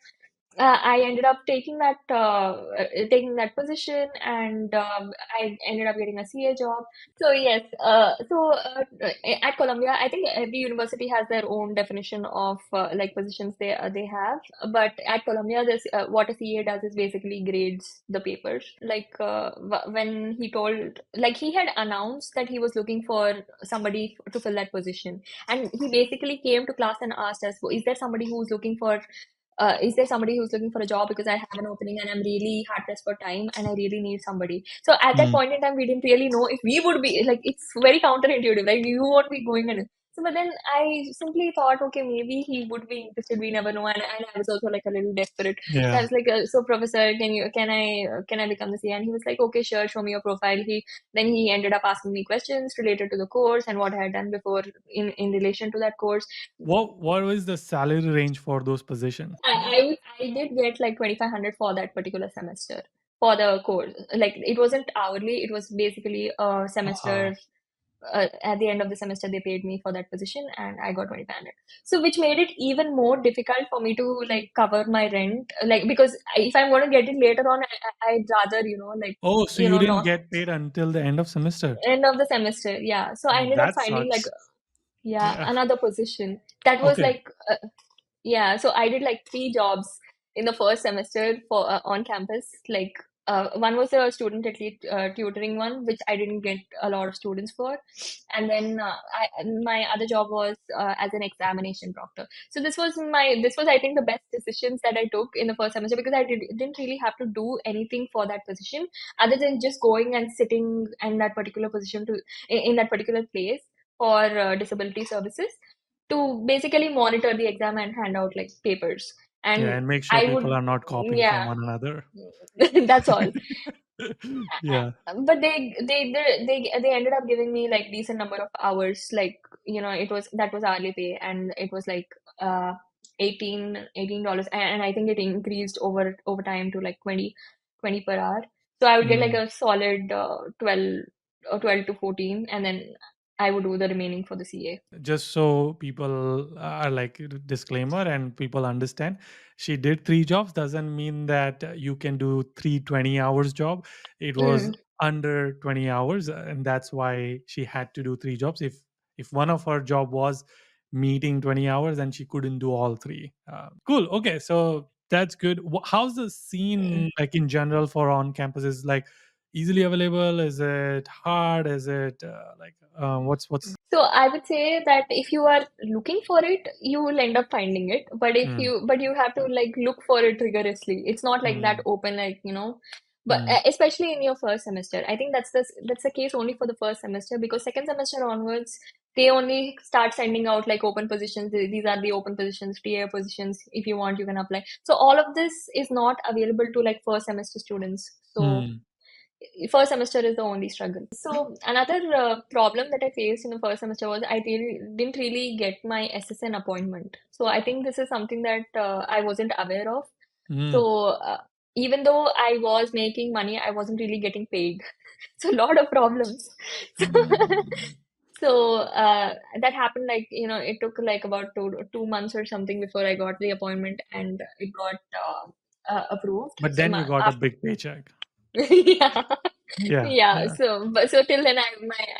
Speaker 2: I ended up taking that position, and I ended up getting a CA job. So yes, at Columbia, I think every university has their own definition of like positions they have. But at Columbia, this what a CA does is basically grades the papers. Like when he had announced that he was looking for somebody to fill that position, and he basically came to class and asked us, "Is there somebody who's looking for?" Is there somebody who's looking for a job because I have an opening and I'm really hard pressed for time and I really need somebody. So at that
Speaker 1: Mm,
Speaker 2: point in time, we didn't really know if we would be like, it's very counterintuitive, like you won't be going in. So, but then I simply thought, okay, maybe he would be interested. We never know, and I was also like a little desperate. So I
Speaker 1: yeah.
Speaker 2: was like, so professor, can I become the CA? And he was like, okay, sure, show me your profile. He ended up asking me questions related to the course and what I had done before in relation to that course.
Speaker 1: What was the salary range for those positions?
Speaker 2: I did get like 2,500 for that particular semester for the course. Like it wasn't hourly, it was basically a
Speaker 1: uh,
Speaker 2: semester. at the end of the semester they paid me for that position, and I got 2,500. So which made it even more difficult for me to like cover my rent, like because if I'm going to get it later on, I'd rather, like,
Speaker 1: Oh, so you didn't
Speaker 2: not
Speaker 1: get paid until the end of semester.
Speaker 2: end of the semester. Yeah. So I ended up
Speaker 1: That
Speaker 2: finding like,
Speaker 1: sucks.
Speaker 2: yeah,
Speaker 1: Yeah.
Speaker 2: another position that was
Speaker 1: Okay.
Speaker 2: like, yeah, so I did like three jobs in the first semester for on campus. Like, one was a student athlete tutoring one, which I didn't get a lot of students for, and then my other job was as an examination proctor. So this was, I think, the best decisions that I took in the first semester, because didn't really have to do anything for that position other than just going and sitting in that particular position in that particular place for disability services to basically monitor the exam and hand out like papers.
Speaker 1: Yeah,
Speaker 2: And
Speaker 1: and make sure
Speaker 2: I
Speaker 1: people
Speaker 2: would,
Speaker 1: are not copying from
Speaker 2: yeah,
Speaker 1: one another.
Speaker 2: that's all.
Speaker 1: Yeah.
Speaker 2: But they ended up giving me like decent number of hours. Like, that was hourly pay, and it was like uh $18, and I think it increased over time to like 20 per hour. So I would get like
Speaker 1: Mm.
Speaker 2: a solid 12 to 14, and then I would do the remaining for the CA.
Speaker 1: Just so people are like disclaimer and people understand, she did three jobs doesn't mean that you can do 3 20 hours job. It was
Speaker 2: Mm.
Speaker 1: under 20 hours, and that's why she had to do three jobs. If one of her job was meeting 20 hours, then she couldn't do all three. Cool. Okay, so that's good. How's the scene like in general for on campuses? Like, easily available? Is it hard? Is it like what's
Speaker 2: So I would say that if you are looking for it, you will end up finding it.
Speaker 1: Mm,
Speaker 2: But you have to like look for it rigorously. It's not like that
Speaker 1: mm,
Speaker 2: open, like, but
Speaker 1: mm,
Speaker 2: especially in your first semester. I think that's the case only for the first semester, because second semester onwards, they only start sending out like open positions. These are the open positions, TA positions. If you want, you can apply. So all of this is not available to like first semester students. So
Speaker 1: mm,
Speaker 2: first semester is the only struggle. So another problem that I faced in the first semester was I didn't really get my SSN appointment. So I think this is something that I wasn't aware of.
Speaker 1: mm,
Speaker 2: So even though I was making money, I wasn't really getting paid. So a lot of problems. So,
Speaker 1: mm.
Speaker 2: that happened, like, it took like about 2 months or something before I got the appointment, and it got approved.
Speaker 1: But
Speaker 2: So
Speaker 1: then you got a
Speaker 2: after,
Speaker 1: big paycheck.
Speaker 2: yeah.
Speaker 1: Yeah,
Speaker 2: Yeah,
Speaker 1: yeah.
Speaker 2: so till then I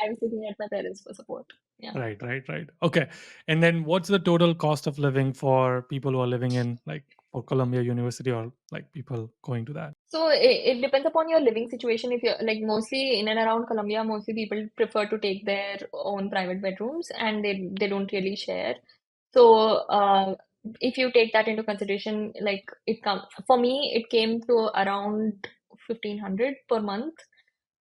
Speaker 2: was looking at my parents for support. Yeah.
Speaker 1: Right, right, right. Okay. And then what's the total cost of living for people who are living in like for Columbia University or like people going to that?
Speaker 2: So it depends upon your living situation. If you're like mostly in and around Colombia, mostly people prefer to take their own private bedrooms, and they don't really share. So if you take that into consideration, like it come for me, it came to around 1,500 per month.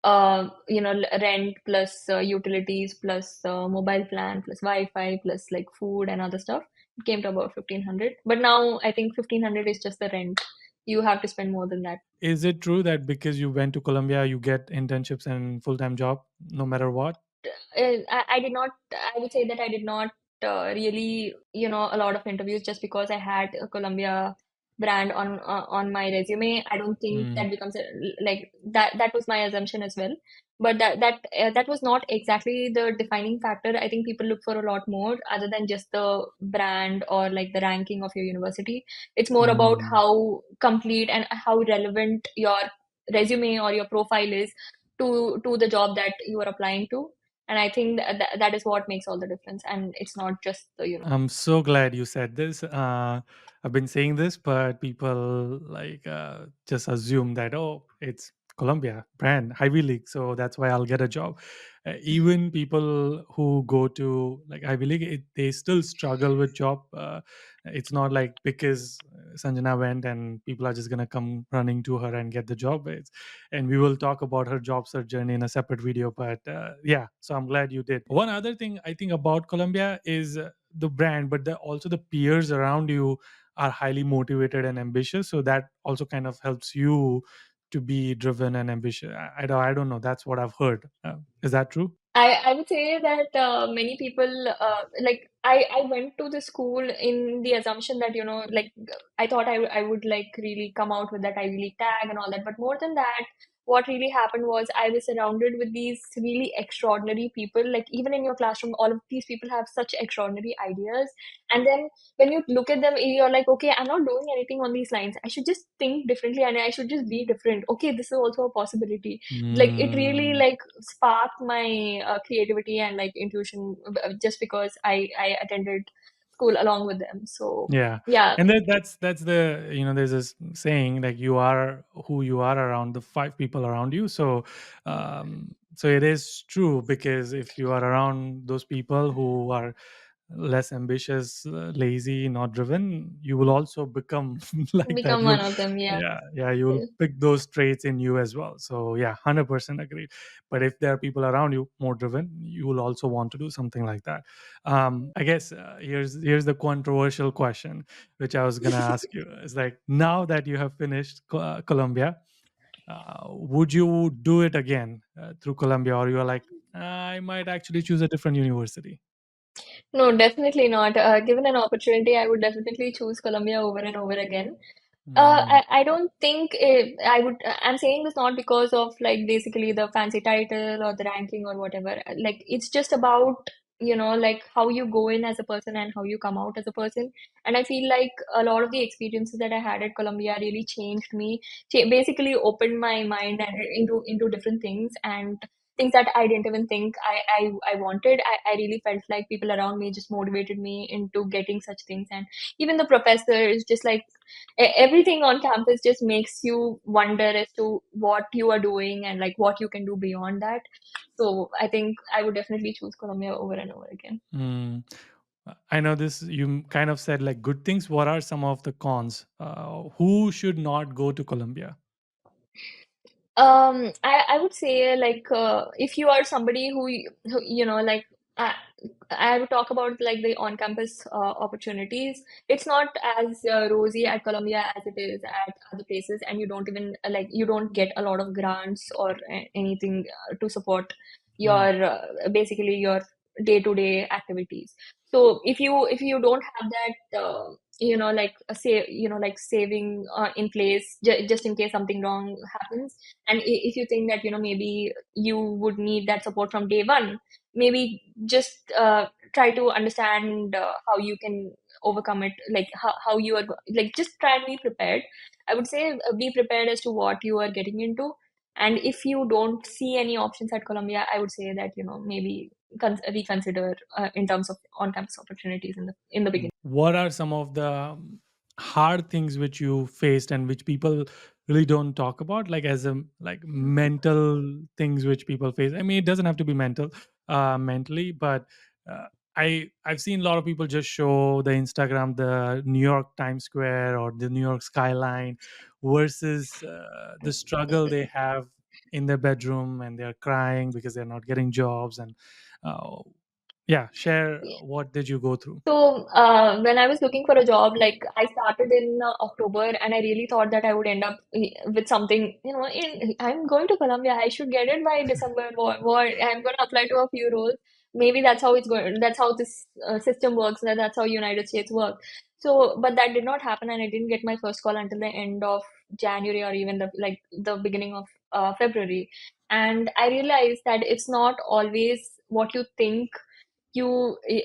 Speaker 2: Rent plus utilities plus mobile plan plus Wi-Fi plus like food and other stuff. It came to about 1,500. But now I think 1,500 is just the rent. You have to spend more than that.
Speaker 1: Is it true that because you went to Columbia, you get internships and full-time job no matter what?
Speaker 2: I did not, I would say that I did not really, a lot of interviews just because I had a Columbia brand on my resume. I don't think
Speaker 1: Mm,
Speaker 2: that becomes like that. That was my assumption as well. But that was not exactly the defining factor. I think people look for a lot more other than just the brand or like the ranking of your university. It's more about
Speaker 1: mm.
Speaker 2: how complete and how relevant your resume or your profile is to the job that you are applying to. And I think that is what makes all the difference. And it's not just the.
Speaker 1: I'm so glad you said this. I've been saying this, but people like just assume that oh, it's Columbia brand Ivy League, so that's why I'll get a job. Even people who go to like Ivy League, they still struggle with job. It's not like because Sanjana went and people are just gonna come running to her and get the job. And we will talk about her job search journey in a separate video. But yeah, so I'm glad you did. One other thing I think about Columbia is the brand, but also the peers around you are highly motivated and ambitious. So that also kind of helps you to be driven and ambitious. I don't know. That's what I've heard. Is that true?
Speaker 2: I would say that many people like I went to the school in the assumption that like I thought I would like really come out with that Ivy League tag and all that, but more than that, what really happened was I was surrounded with these really extraordinary people. Like even in your classroom, all of these people have such extraordinary ideas. And then when you look at them, you're like, okay, I'm not doing anything on these lines. I should just think differently and I should just be different. Okay, this is also a possibility. Like it really
Speaker 1: Mm.
Speaker 2: like sparked my creativity and like intuition just because I attended school along with them. So
Speaker 1: Yeah,
Speaker 2: yeah,
Speaker 1: and that's the, there's this saying like you are who you are around the five people around you. So, so it is true, because if you are around those people who are less ambitious, lazy, not driven, you will also become like that.
Speaker 2: become
Speaker 1: You'll,
Speaker 2: one of them. Yeah.
Speaker 1: yeah, you'll pick those traits in you as well. So yeah, 100% agree. But if there are people around you more driven, you will also want to do something like that. I guess here's the controversial question which I was gonna ask you. It's like, now that you have finished Columbia, would you do it again through Columbia, or you're like, I might actually choose a different university?
Speaker 2: No, definitely not. Given an opportunity, I would definitely choose Colombia over and over again.
Speaker 1: Mm,
Speaker 2: I don't think I would. I'm saying this not because of like basically the fancy title or the ranking or whatever. Like it's just about, like how you go in as a person and how you come out as a person. And I feel like a lot of the experiences that I had at Columbia really changed me. Basically opened my mind and into different things and things that I didn't even think I wanted. I really felt like people around me just motivated me into getting such things. And even the professors, just like everything on campus just makes you wonder as to what you are doing and like what you can do beyond that. So I think I would definitely choose Columbia over and over again.
Speaker 1: mm. I know this. You kind of said like good things. What are some of the cons? Who should not go to Columbia?
Speaker 2: I would say like if you are somebody who like I, I would talk about like the on-campus opportunities. It's not as rosy at Columbia as it is at other places, and you don't even like you don't get a lot of grants or anything to support
Speaker 1: Mm,
Speaker 2: your basically your day-to-day activities. So if you don't have that like a say like saving in place just in case something wrong happens, and if you think that maybe you would need that support from day one, maybe just try to understand how you can overcome it, like how you are like just try and be prepared. I would say be prepared as to what you are getting into. And if you don't see any options at Columbia, I would say that maybe reconsider in terms of on-campus opportunities in the beginning.
Speaker 1: what are some of the hard things which you faced and which people really don't talk about, like as a like mental things which people face? I mean, it doesn't have to be mentally, but I've seen a lot of people just show the Instagram, the New York Times Square or the New York skyline, versus the struggle they have in their bedroom, and they're crying because they're not getting jobs. And uh, yeah, share what did you go through?
Speaker 2: So, when I was looking for a job, like I started in October, and I really thought that I would end up with something, I'm going to Colombia, I should get it by December. What I'm going to apply to a few roles. Maybe that's how it's going, that's how this system works, that's how United States work. So, but that did not happen, and I didn't get my first call until the end of January or even the beginning of February. And I realized that it's not always what you think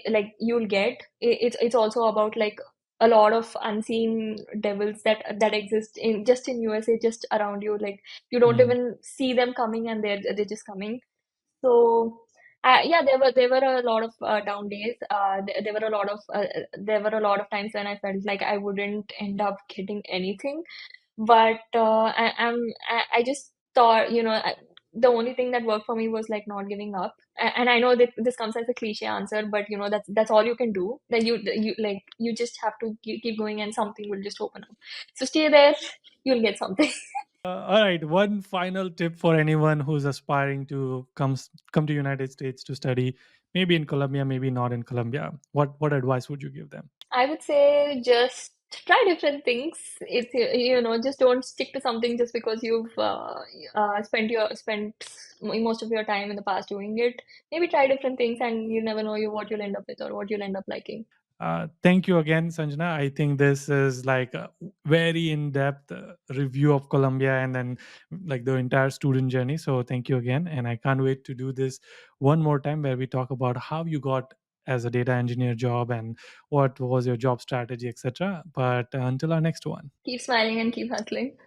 Speaker 2: like you'll get. It's also about like a lot of unseen devils that exist in just in USA, just around you. Like you don't
Speaker 1: Mm.
Speaker 2: even see them coming, and they're just coming. So yeah, there were a lot of down days. There were a lot of times when I felt like I wouldn't end up getting anything. But I just thought, the only thing that worked for me was like not giving up. And I know that this comes as a cliche answer, but that's all you can do. That you just have to keep going, and something will just open up. So stay there, you'll get something.
Speaker 1: All right, one final tip for anyone who's aspiring to come to United States to study, maybe in Colombia, maybe not in Colombia. What advice would you give them?
Speaker 2: I would say just try different things. It's just don't stick to something just because you've spent most of your time in the past doing it. Maybe try different things, and you never know what you'll end up with or what you'll end up liking.
Speaker 1: Thank you again, Sanjana. I think this is like a very in-depth review of Colombia and then like the entire student journey. So thank you again, and I can't wait to do this one more time where we talk about how you got as a data engineer job and what was your job strategy, etc. But until our next one.
Speaker 2: Keep smiling and keep hustling.